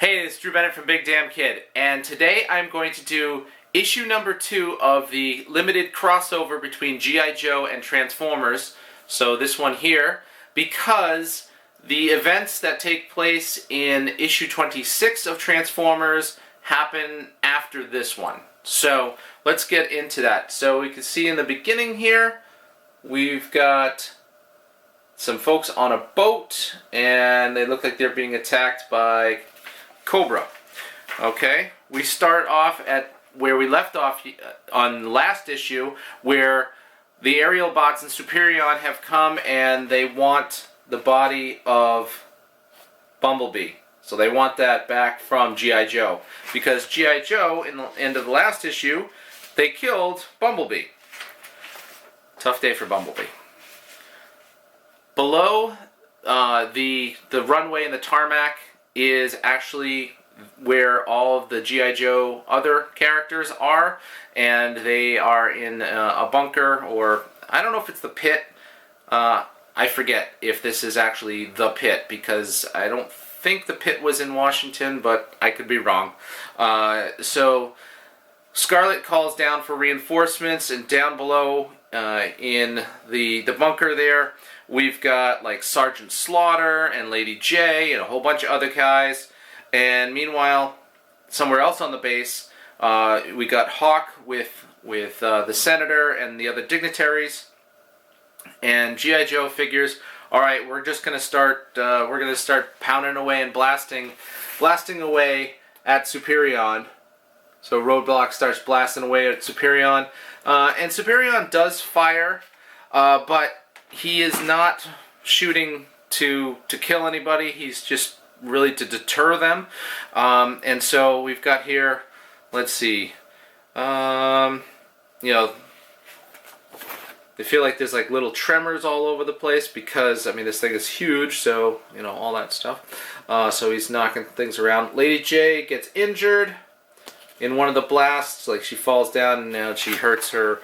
Hey, it's Drew Bennett from Big Damn Kid, and today I'm going to do issue number 2 of the limited crossover between G.I. Joe and Transformers, so this one here, because the events that take place in issue 26 of Transformers happen after this one. So let's get into that. So we can see in the beginning here, we've got some folks on a boat, and they look like they're being attacked by COBRA. Okay, we start off at where we left off on the last issue, where the aerial bots and Superion have come and they want the body of Bumblebee. So they want that back from G.I. Joe. Because G.I. Joe, in the end of the last issue, they killed Bumblebee. Tough day for Bumblebee. Below the runway and the tarmac is actually where all of the G.I. Joe other characters are, and they are in a bunker, or I don't know if it's the pit. I forget if this is actually the pit, because I don't think the pit was in Washington, but I could be wrong. So Scarlet calls down for reinforcements, and down below in the bunker there, we've got like Sergeant Slaughter and Lady J and a whole bunch of other guys. And meanwhile, somewhere else on the base, we got Hawk with the Senator and the other dignitaries. And G.I. Joe figures, all right, we're just gonna start pounding away and blasting away at Superion. So Roadblock starts blasting away at Superion, and Superion does fire, but he is not shooting to kill anybody. He's just really to deter them. And so we've got here, let's see, you know, they feel like there's like little tremors all over the place because, I mean, this thing is huge, so, you know, all that stuff. So he's knocking things around. Lady J gets injured in one of the blasts, like she falls down and she hurts her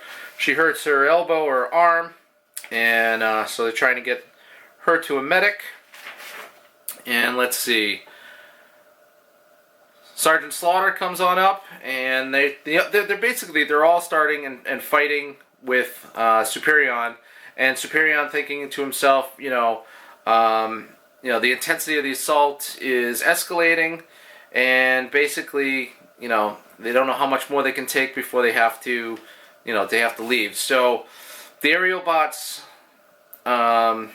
elbow or arm. And so they're trying to get her to a medic. And let's see, Sergeant Slaughter comes on up, and they're all starting and fighting with Superion, and Superion thinking to himself, the intensity of the assault is escalating, and basically, they don't know how much more they can take before they have to, leave. So the aerial bots, the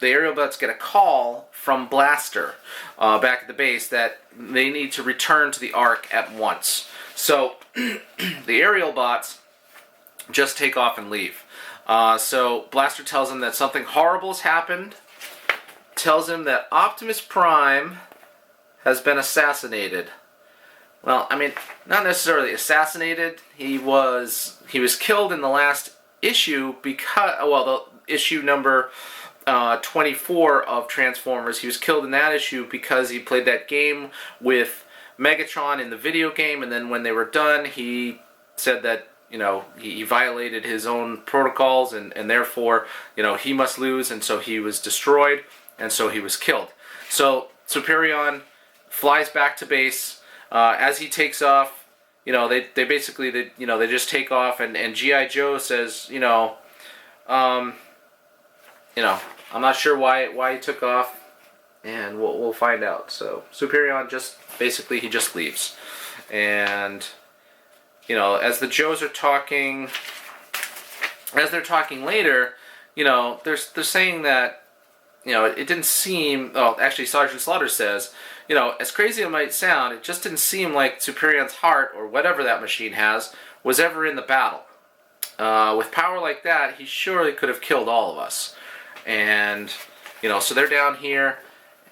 aerial bots get a call from Blaster back at the base that they need to return to the Ark at once. So the aerial bots just take off and leave. So Blaster tells him that something horrible has happened, tells him that Optimus Prime has been assassinated. Well, I mean, not necessarily assassinated. He was killed in the last issue because, the issue number 24 of Transformers. He was killed in that issue because he played that game with Megatron in the video game, and then when they were done, he said that, he violated his own protocols, and therefore, he must lose, and so he was destroyed, and so he was killed. So Superion flies back to base. As he takes off, they basically, they just take off, and G.I. Joe says, I'm not sure why he took off, and we'll find out. So Superion just leaves, and as the Joes are talking, as they're talking later, they're saying that it didn't seem. Oh, actually, Sergeant Slaughter says, as crazy as it might sound, it just didn't seem like Superion's heart, or whatever that machine has, was ever in the battle. With power like that, he surely could have killed all of us. And, so they're down here,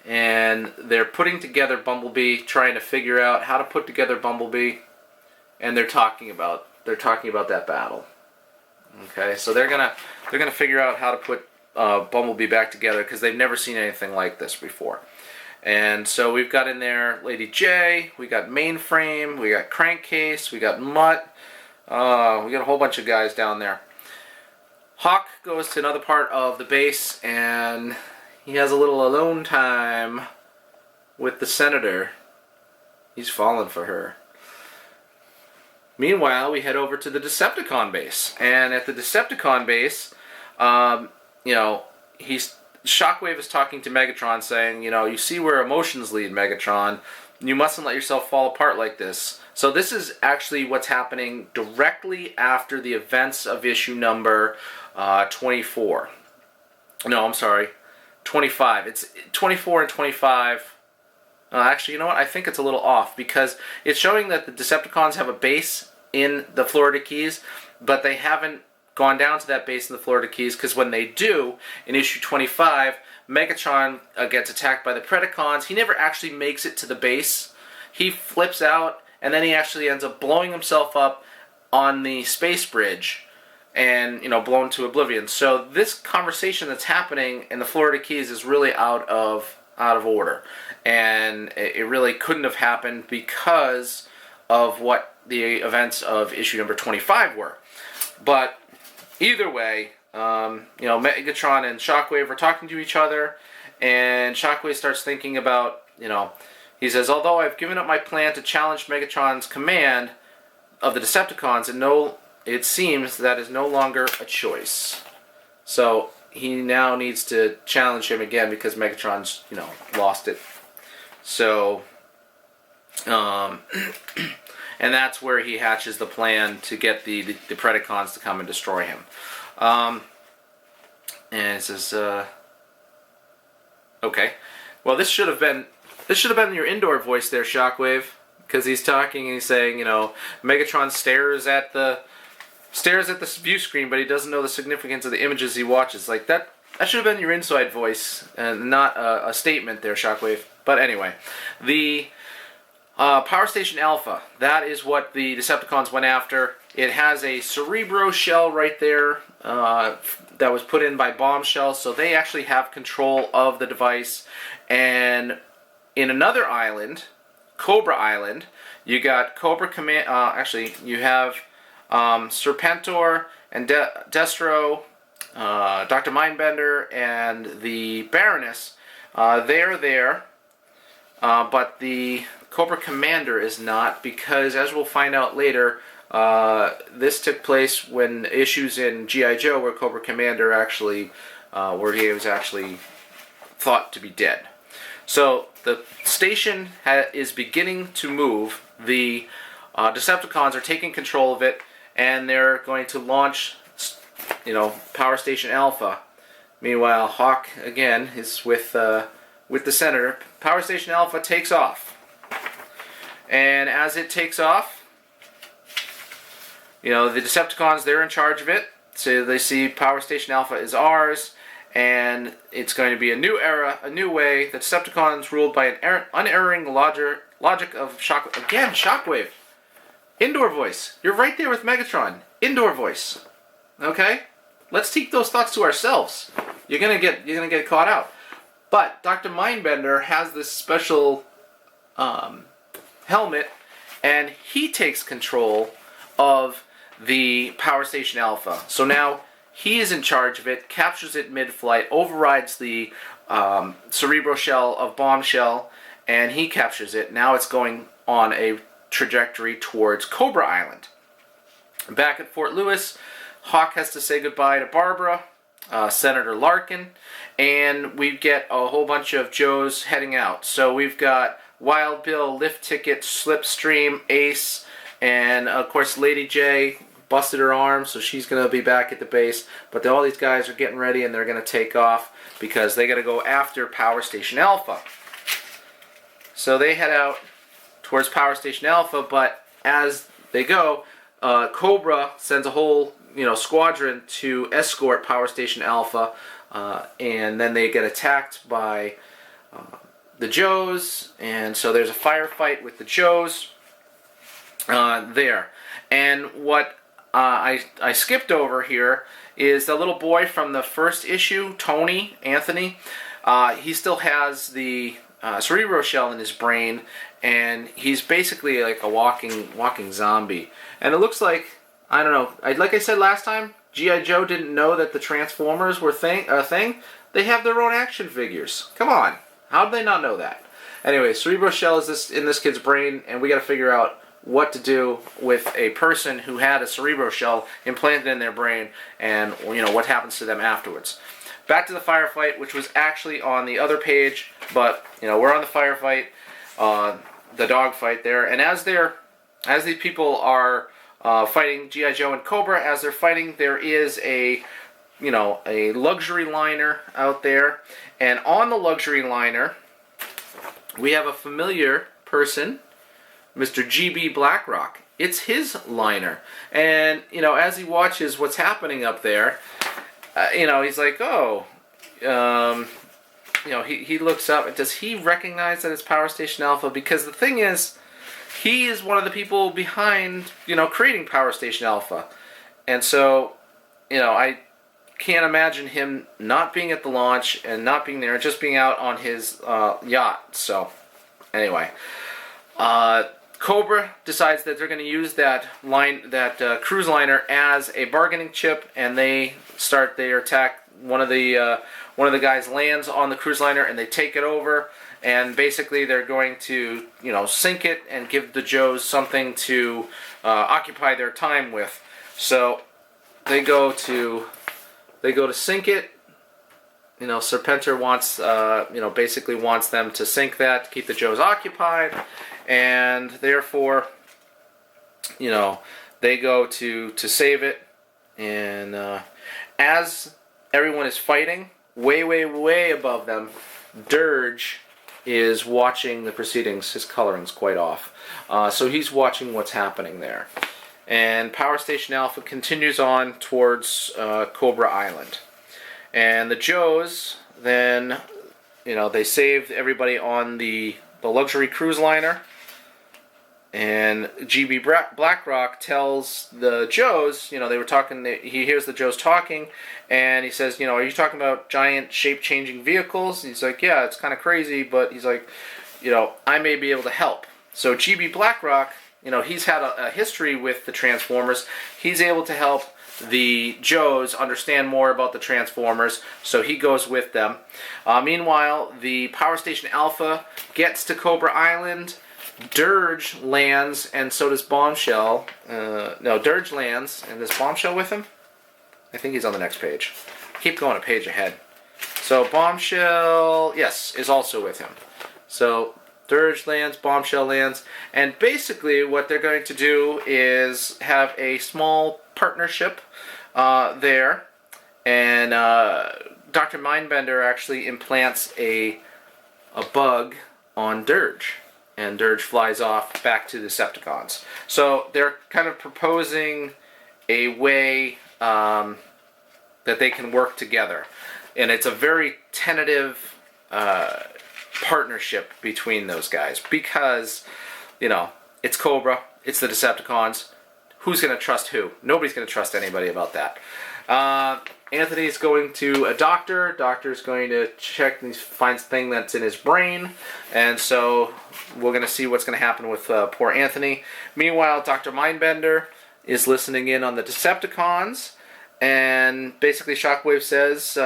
and they're putting together Bumblebee, trying to figure out how to put together Bumblebee, and they're talking about that battle. Okay, so they're gonna figure out how to put Bumblebee back together, because they've never seen anything like this before. And so we've got in there Lady J, we got Mainframe, we got Crankcase, we got Mutt, we got a whole bunch of guys down there. Hawk goes to another part of the base, and he has a little alone time with the Senator. He's fallen for her. Meanwhile, we head over to the Decepticon base. And at the Decepticon base, Shockwave is talking to Megatron saying, you see where emotions lead, Megatron. You mustn't let yourself fall apart like this. So this is actually what's happening directly after the events of issue number 24. No, I'm sorry. 25. It's 24 and 25. Actually, you know what? I think it's a little off because it's showing that the Decepticons have a base in the Florida Keys, but they haven't gone down to that base in the Florida Keys because when they do, in issue 25, Megatron gets attacked by the Predacons. He never actually makes it to the base. He flips out, and then he actually ends up blowing himself up on the space bridge and, blown to oblivion. So this conversation that's happening in the Florida Keys is really out of order. And it really couldn't have happened because of what the events of issue number 25 were. But either way, Megatron and Shockwave are talking to each other, and Shockwave starts thinking about, he says, although I've given up my plan to challenge Megatron's command of the Decepticons, it seems that is no longer a choice. So he now needs to challenge him again because Megatron's, lost it. So, and that's where he hatches the plan to get the Predacons to come and destroy him. And it says, okay, well this should have been your indoor voice there, Shockwave, because he's talking and he's saying, Megatron stares at the view screen, but he doesn't know the significance of the images he watches. Like that should have been your inside voice and not a statement there, Shockwave. But anyway, the Power Station Alpha, that is what the Decepticons went after. It has a Cerebro shell right there that was put in by Bombshell, so they actually have control of the device. And in another island, Cobra Island, you got Cobra Command. You have Serpentor and Destro, Dr. Mindbender, and the Baroness. They're there, but the Cobra Commander is not, because as we'll find out later, this took place when issues in G.I. Joe where Cobra Commander actually, where he was actually thought to be dead. So the station is beginning to move. The Decepticons are taking control of it, and they're going to launch, Power Station Alpha. Meanwhile, Hawk again is with the Senator. Power Station Alpha takes off. And as it takes off, the Decepticons, they're in charge of it. So they see Power Station Alpha is ours, and it's going to be a new era, a new way. The Decepticons ruled by an unerring logic of Shockwave. Again, Shockwave. Indoor voice. You're right there with Megatron. Indoor voice. Okay? Let's keep those thoughts to ourselves. You're gonna get caught out. But Dr. Mindbender has this special helmet, and he takes control of the Power Station Alpha. So now he is in charge of it, captures it mid-flight, overrides the Cerebro shell of Bombshell, and he captures it. Now it's going on a trajectory towards Cobra Island. Back at Fort Lewis, Hawk has to say goodbye to Barbara, Senator Larkin, and we get a whole bunch of Joes heading out. So we've got Wild Bill, Lift Ticket, Slipstream, Ace, and of course Lady J busted her arm, so she's going to be back at the base. But all these guys are getting ready, and they're going to take off because they got to go after Power Station Alpha. So they head out towards Power Station Alpha, but as they go, Cobra sends a whole squadron to escort Power Station Alpha, and then they get attacked by the Joes, and so there's a firefight with the Joes there. And what I skipped over here is the little boy from the first issue, Anthony. He still has the Cerebro shell in his brain, and he's basically like a walking zombie. And it looks like, I don't know, like I said last time, G.I. Joe didn't know that the Transformers were a thing. They have their own action figures. Come on. How did they not know that? Anyway, Cerebro Shell is in this kid's brain, and we got to figure out what to do with a person who had a Cerebro Shell implanted in their brain, and what happens to them afterwards. Back to the firefight, which was actually on the other page, but we're on the firefight, the dog fight there, and as these people are fighting G.I. Joe and Cobra, as they're fighting, there is a luxury liner out there, and on the luxury liner we have a familiar person, Mr. G.B. Blackrock. It's his liner, and as he watches what's happening up there, he's like, oh, he looks up, and does he recognize that it's Power Station Alpha? Because the thing is, he is one of the people behind creating Power Station Alpha, and so I can't imagine him not being at the launch and not being there, just being out on his yacht. So anyway, Cobra decides that they're going to use that cruise liner as a bargaining chip, and they start their attack. One of the guys lands on the cruise liner, and they take it over, and basically they're going to sink it and give the Joes something to occupy their time with. So they go to sink it. Serpentor wants basically wants them to sink that to keep the Joes occupied, and therefore they go to save it. And as everyone is fighting, way above them, Dirge is watching the proceedings. His coloring's quite off, so he's watching what's happening there. And Power Station Alpha continues on towards Cobra Island. And the Joes then, they saved everybody on the luxury cruise liner. And G.B. Blackrock tells the Joes, they were talking, he hears the Joes talking, and he says, are you talking about giant shape-changing vehicles? And he's like, yeah, it's kind of crazy, but he's like, I may be able to help. So G.B. Blackrock, he's had a history with the Transformers. He's able to help the Joes understand more about the Transformers, so he goes with them. Meanwhile, the Power Station Alpha gets to Cobra Island. Dirge lands, and so does Bombshell. Dirge lands, and is Bombshell with him? I think he's on the next page. Keep going a page ahead. So Bombshell, yes, is also with him. So Dirge lands, Bombshell lands, and basically what they're going to do is have a small partnership there, and Dr. Mindbender actually implants a bug on Dirge, and Dirge flies off back to the Decepticons. So they're kind of proposing a way that they can work together, and it's a very tentative partnership between those guys, because it's Cobra, it's the Decepticons. Who's going to trust who? Nobody's going to trust anybody about that. Anthony's going to a doctor. Doctor's going to check and finds a thing that's in his brain, and so we're going to see what's going to happen with poor Anthony. Meanwhile, Dr. Mindbender is listening in on the Decepticons, and basically Shockwave says,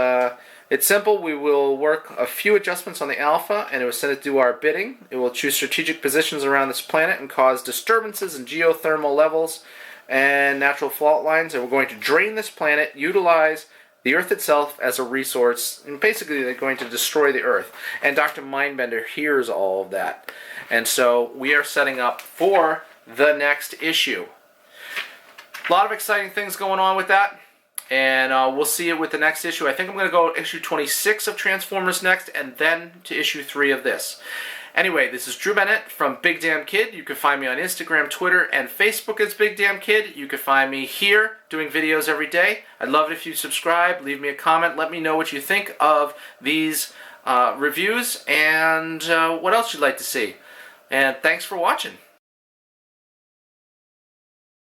it's simple. We will work a few adjustments on the Alpha, and it will send it to do our bidding. It will choose strategic positions around this planet and cause disturbances in geothermal levels and natural fault lines, and we're going to drain this planet, utilize the Earth itself as a resource, and basically they're going to destroy the Earth. And Dr. Mindbender hears all of that. And so we are setting up for the next issue. A lot of exciting things going on with that, and we'll see it with the next issue. I think I'm going to go issue 26 of Transformers next, and then to issue 3 of this. Anyway, this is Drew Bennett from Big Damn Kid. You can find me on Instagram, Twitter, and Facebook as Big Damn Kid. You can find me here doing videos every day. I'd love it if you subscribe, leave me a comment, let me know what you think of these reviews, and what else you'd like to see. And thanks for watching.